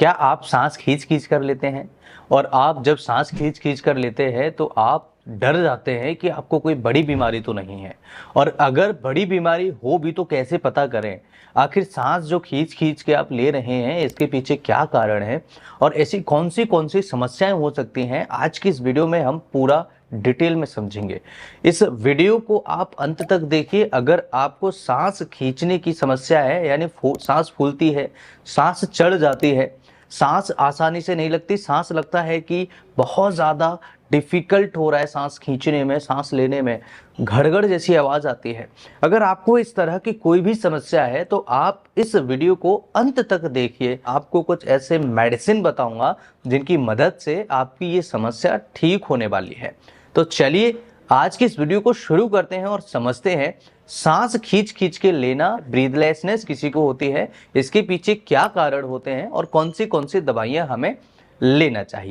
क्या आप सांस खींच खींच कर लेते हैं? और आप जब सांस खींच खींच कर लेते हैं तो आप डर जाते हैं कि आपको कोई बड़ी बीमारी तो नहीं है। और अगर बड़ी बीमारी हो भी तो कैसे पता करें? आखिर सांस जो खींच खींच के आप ले रहे हैं इसके पीछे क्या कारण है और ऐसी कौन सी समस्याएं हो सकती हैं, आज की इस वीडियो में हम पूरा डिटेल में समझेंगे। इस वीडियो को आप अंत तक देखिए। अगर आपको सांस खींचने की समस्या है, यानी सांस फूलती है, सांस चढ़ जाती है, सांस आसानी से नहीं लगती, सांस लगता है कि बहुत ज़्यादा डिफ़िकल्ट हो रहा है सांस खींचने में, सांस लेने में, घड़घड़ जैसी आवाज़ आती है। अगर आपको इस तरह की कोई भी समस्या है तो आप इस वीडियो को अंत तक देखिए। आपको कुछ ऐसे मेडिसिन बताऊंगा जिनकी मदद से आपकी ये समस्या ठीक होने वाली है। तो चलिए आज की इस वीडियो को शुरू करते हैं और समझते हैं सांस खींच खींच के लेना, ब्रीथलेसनेस किसी को होती है, इसके पीछे क्या कारण होते हैं और कौन सी दवाइयां हमें लेना चाहिए।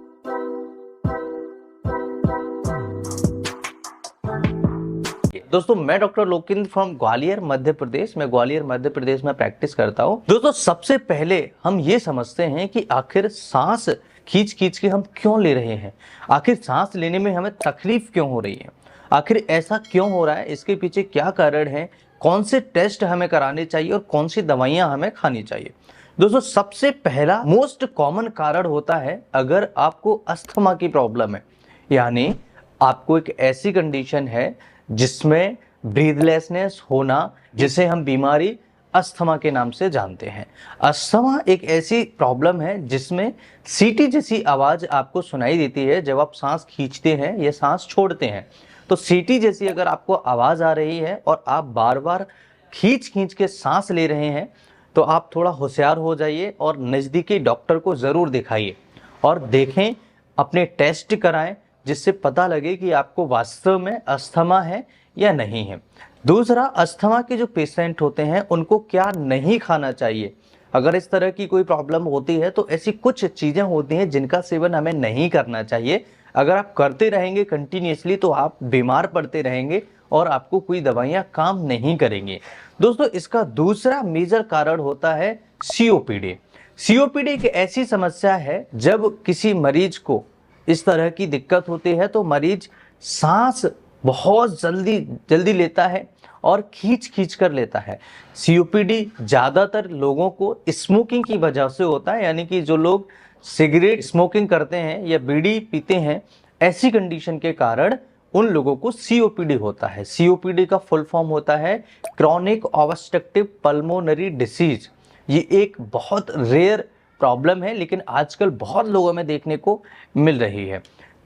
दोस्तों, मैं डॉक्टर लोकेंद्र फ्रॉम ग्वालियर मध्य प्रदेश। मैं ग्वालियर मध्य प्रदेश में प्रैक्टिस करता हूं। दोस्तों, सबसे पहले हम ये समझते हैं कि आखिर सांस खींच खींच के हम क्यों ले रहे हैं, आखिर सांस लेने में हमें तकलीफ क्यों हो रही है, आखिर ऐसा क्यों हो रहा है, इसके पीछे क्या कारण है, कौन से टेस्ट हमें कराने चाहिए और कौन सी दवाइयां हमें खानी चाहिए। दोस्तों, सबसे पहला मोस्ट कॉमन कारण होता है अगर आपको अस्थमा की प्रॉब्लम है, यानी आपको एक ऐसी कंडीशन है जिसमें ब्रीथलेसनेस होना, जिसे हम बीमारी अस्थमा के नाम से जानते हैं। अस्थमा एक ऐसी प्रॉब्लम है जिसमें सीटी जैसी आवाज आपको सुनाई देती है जब आप सांस खींचते हैं या सांस छोड़ते हैं। तो सीटी जैसी अगर आपको आवाज आ रही है और आप बार बार खींच खींच के सांस ले रहे हैं तो आप थोड़ा होशियार हो जाइए और नज़दीकी डॉक्टर को ज़रूर दिखाइए और देखें, अपने टेस्ट कराएं, जिससे पता लगे कि आपको वास्तव में अस्थमा है या नहीं है। दूसरा, अस्थमा के जो पेशेंट होते हैं उनको क्या नहीं खाना चाहिए। अगर इस तरह की कोई प्रॉब्लम होती है तो ऐसी कुछ चीज़ें होती हैं जिनका सेवन हमें नहीं करना चाहिए। अगर आप करते रहेंगे कंटिन्यूसली तो आप बीमार पड़ते रहेंगे और आपको कोई दवाइयाँ काम नहीं करेंगी। दोस्तों, इसका दूसरा मेजर कारण होता है सीओपीडी। सीओपीडी एक ऐसी समस्या है जब किसी मरीज को इस तरह की दिक्कत होती है तो मरीज सांस बहुत जल्दी जल्दी लेता है और खींच खींच कर लेता है। सीओपीडी ज़्यादातर लोगों को स्मोकिंग की वजह से होता है, यानी कि जो लोग सिगरेट स्मोकिंग करते हैं या बीड़ी पीते हैं, ऐसी कंडीशन के कारण उन लोगों को सीओपीडी होता है। सीओपीडी का फुल फॉर्म होता है क्रॉनिक ऑब्स्ट्रक्टिव पल्मोनरी डिसीज। ये एक बहुत रेयर प्रॉब्लम है लेकिन आजकल बहुत लोगों में देखने को मिल रही है।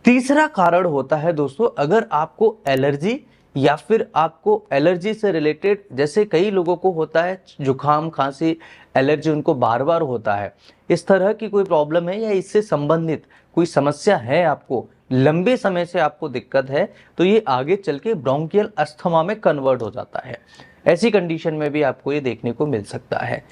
तीसरा कारण होता है दोस्तों, अगर आपको एलर्जी या फिर आपको एलर्जी से रिलेटेड, जैसे कई लोगों को होता है जुकाम खांसी एलर्जी, उनको बार बार होता है, इस तरह की कोई प्रॉब्लम है या इससे संबंधित कोई समस्या है, आपको लंबे समय से आपको दिक्कत है, तो ये आगे चल के ब्रोंकियल अस्थमा में कन्वर्ट हो जाता है। ऐसी कंडीशन में भी आपको ये देखने को मिल सकता है।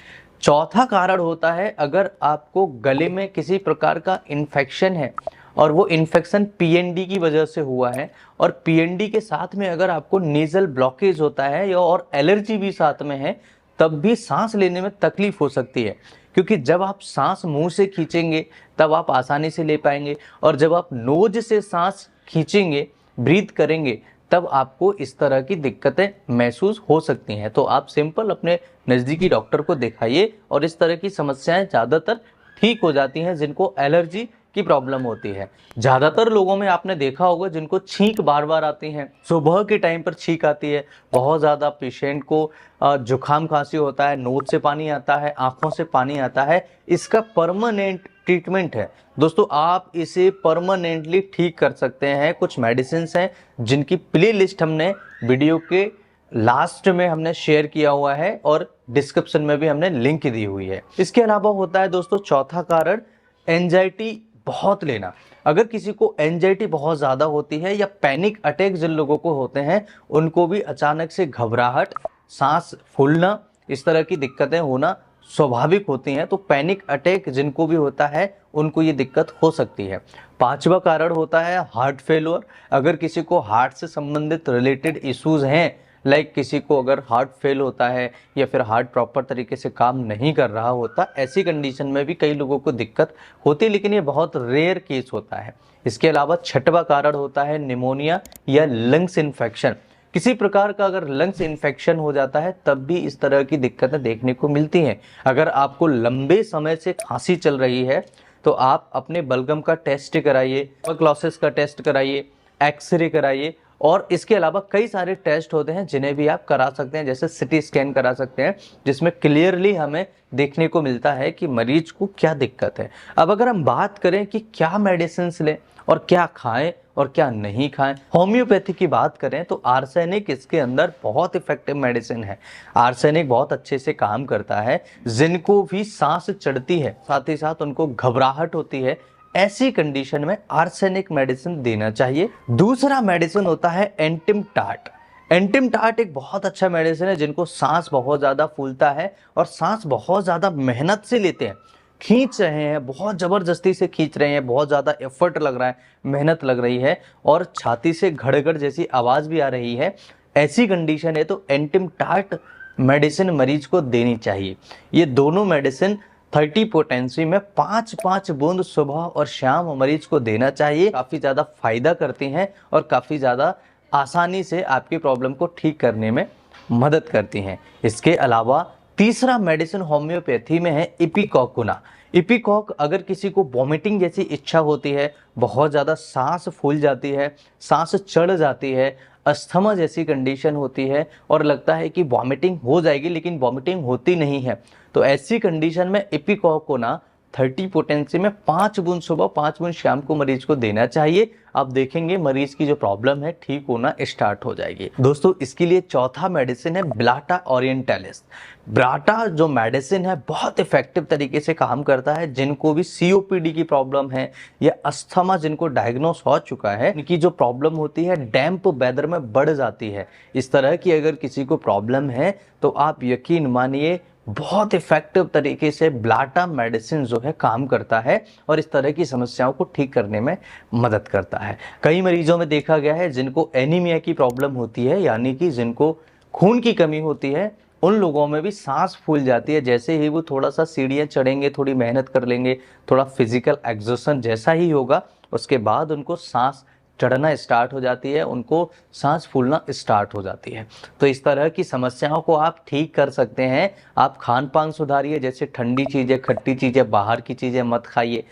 चौथा कारण होता है अगर आपको गले में किसी प्रकार का इन्फेक्शन है और वो इन्फेक्शन पीएनडी की वजह से हुआ है और पीएनडी के साथ में अगर आपको नेजल ब्लॉकेज होता है या और एलर्जी भी साथ में है, तब भी सांस लेने में तकलीफ हो सकती है। क्योंकि जब आप सांस मुंह से खींचेंगे तब आप आसानी से ले पाएंगे और जब आप नोज से सांस खींचेंगे, ब्रीथ करेंगे, तब आपको इस तरह की दिक्कतें महसूस हो सकती हैं। तो आप सिंपल अपने नज़दीकी डॉक्टर को दिखाइए और इस तरह की समस्याएं ज़्यादातर ठीक हो जाती हैं जिनको एलर्जी की प्रॉब्लम होती है। ज़्यादातर लोगों में आपने देखा होगा जिनको छींक बार बार आती है, सुबह के टाइम पर छींक आती है, बहुत ज़्यादा पेशेंट को जुकाम खांसी होता है, नोज से पानी आता है, आँखों से पानी आता है। इसका परमानेंट ट्रीटमेंट है दोस्तों, आप इसे परमानेंटली ठीक कर सकते हैं। कुछ मेडिसिन्स हैं जिनकी प्ले लिस्ट हमने वीडियो के लास्ट में हमने शेयर किया हुआ है और डिस्क्रिप्शन में भी हमने लिंक दी हुई है। इसके अलावा होता है दोस्तों चौथा कारण एंजाइटी बहुत लेना। अगर किसी को एंजाइटी बहुत ज़्यादा होती है या पैनिक अटैक जिन लोगों को होते हैं उनको भी अचानक से घबराहट, सांस फूलना, इस तरह की दिक्कतें होना स्वाभाविक होती हैं। तो पैनिक अटैक जिनको भी होता है उनको ये दिक्कत हो सकती है। पांचवा कारण होता है हार्ट फेल्योर। अगर किसी को हार्ट से संबंधित रिलेटेड इश्यूज हैं, लाइक किसी को अगर हार्ट फेल होता है या फिर हार्ट प्रॉपर तरीके से काम नहीं कर रहा होता, ऐसी कंडीशन में भी कई लोगों को दिक्कत होती है, लेकिन ये बहुत रेयर केस होता है। इसके अलावा छठवां कारण होता है निमोनिया या लंग्स इन्फेक्शन। किसी प्रकार का अगर लंग्स इन्फेक्शन हो जाता है तब भी इस तरह की दिक्कतें देखने को मिलती हैं। अगर आपको लंबे समय से खांसी चल रही है तो आप अपने बलगम का टेस्ट कराइए, ट्यूबरक्लोसिस का टेस्ट कराइए, एक्सरे कराइए, और इसके अलावा कई सारे टेस्ट होते हैं जिन्हें भी आप करा सकते हैं, जैसे सिटी स्कैन करा सकते हैं, जिसमें क्लियरली हमें देखने को मिलता है कि मरीज को क्या दिक्कत है। अब अगर हम बात करें कि क्या मेडिसिन लें और क्या खाएं और क्या नहीं खाएं, होम्योपैथी की बात करें तो आर्सेनिक इसके अंदर बहुत इफेक्टिव मेडिसिन है। आर्सेनिक बहुत अच्छे से काम करता है। जिनको भी सांस चढ़ती है, साथ ही साथ उनको घबराहट होती है, ऐसी कंडीशन में आर्सेनिक मेडिसिन देना चाहिए। दूसरा मेडिसिन होता है एंटिमटाट। एंटिमटाट एक बहुत अच्छा मेडिसिन है। जिनको सांस बहुत ज़्यादा फूलता है और सांस बहुत ज़्यादा मेहनत से लेते हैं, खींच रहे हैं, बहुत ज़बरदस्ती से खींच रहे हैं, बहुत ज़्यादा एफर्ट लग रहा है, मेहनत लग रही है और छाती से घड़-घड़ जैसी आवाज़ भी आ रही है, ऐसी कंडीशन है तो एंटिमटाट मेडिसिन मरीज को देनी चाहिए। ये दोनों मेडिसिन 30 पोटेंसी में 5-5 बूंद सुबह और शाम मरीज को देना चाहिए। काफ़ी ज़्यादा फायदा करती हैं और काफ़ी ज़्यादा आसानी से आपकी प्रॉब्लम को ठीक करने में मदद करती हैं। इसके अलावा तीसरा मेडिसिन होम्योपैथी में है इपिकॉकुना। इपिकॉक, अगर किसी को वॉमिटिंग जैसी इच्छा होती है, बहुत ज़्यादा सांस फूल जाती है, सांस चढ़ जाती है, अस्थमा जैसी कंडीशन होती है और लगता है कि वॉमिटिंग हो जाएगी लेकिन वॉमिटिंग होती नहीं है, तो ऐसी कंडीशन में इपिकॉकुना 30 पोटेंसी में 5 बूंद सुबह 5 बूंद शाम को मरीज को देना चाहिए। आप देखेंगे मरीज की जो प्रॉब्लम है ठीक होना स्टार्ट हो जाएगी। दोस्तों, इसके लिए चौथा मेडिसिन है ब्लाटा ओरिएंटालिस। ब्लाटा जो मेडिसिन है बहुत इफेक्टिव तरीके से काम करता है। जिनको भी सीओपीडी की प्रॉब्लम है या अस्थमा जिनको डायग्नोस हो चुका है, इनकी जो प्रॉब्लम होती है डैम्प वेदर में बढ़ जाती है, इस तरह की अगर किसी को प्रॉब्लम है तो आप यकीन मानिए बहुत इफेक्टिव तरीके से ब्लाटा मेडिसिन जो है काम करता है और इस तरह की समस्याओं को ठीक करने में मदद करता है। कई मरीजों में देखा गया है जिनको एनीमिया की प्रॉब्लम होती है, यानी कि जिनको खून की कमी होती है, उन लोगों में भी सांस फूल जाती है। जैसे ही वो थोड़ा सा सीढ़ियाँ चढ़ेंगे, थोड़ी मेहनत कर लेंगे, थोड़ा फिजिकल एक्सर्शन जैसा ही होगा, उसके बाद उनको सांस चढ़ना स्टार्ट हो जाती है, उनको सांस फूलना स्टार्ट हो जाती है। तो इस तरह की समस्याओं को आप ठीक कर सकते हैं। आप खान पान सुधारिए, जैसे ठंडी चीज़ें, खट्टी चीज़ें, बाहर की चीज़ें मत खाइए,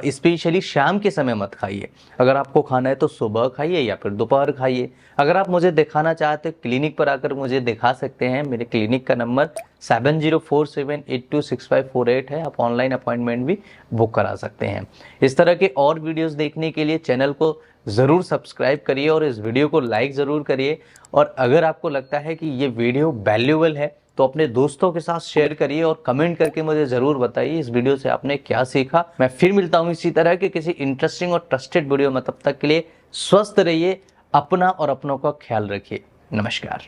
स्पेशली शाम के समय मत खाइए। अगर आपको खाना है तो सुबह खाइए या फिर दोपहर खाइए। अगर आप मुझे दिखाना चाहते हो क्लिनिक पर आकर मुझे दिखा सकते हैं। मेरे क्लिनिक का नंबर 7047826548 है। आप ऑनलाइन अपॉइंटमेंट भी बुक करा सकते हैं। इस तरह के और वीडियोस देखने के लिए चैनल को ज़रूर सब्सक्राइब करिए और इस वीडियो को लाइक ज़रूर करिए। और अगर आपको लगता है कि ये वीडियो वैल्यूएबल है तो अपने दोस्तों के साथ शेयर करिए और कमेंट करके मुझे ज़रूर बताइए इस वीडियो से आपने क्या सीखा। मैं फिर मिलता हूँ इसी तरह के किसी इंटरेस्टिंग और ट्रस्टेड वीडियो में। तब तक के लिए स्वस्थ रहिए, अपना और अपनों का ख्याल रखिए। नमस्कार।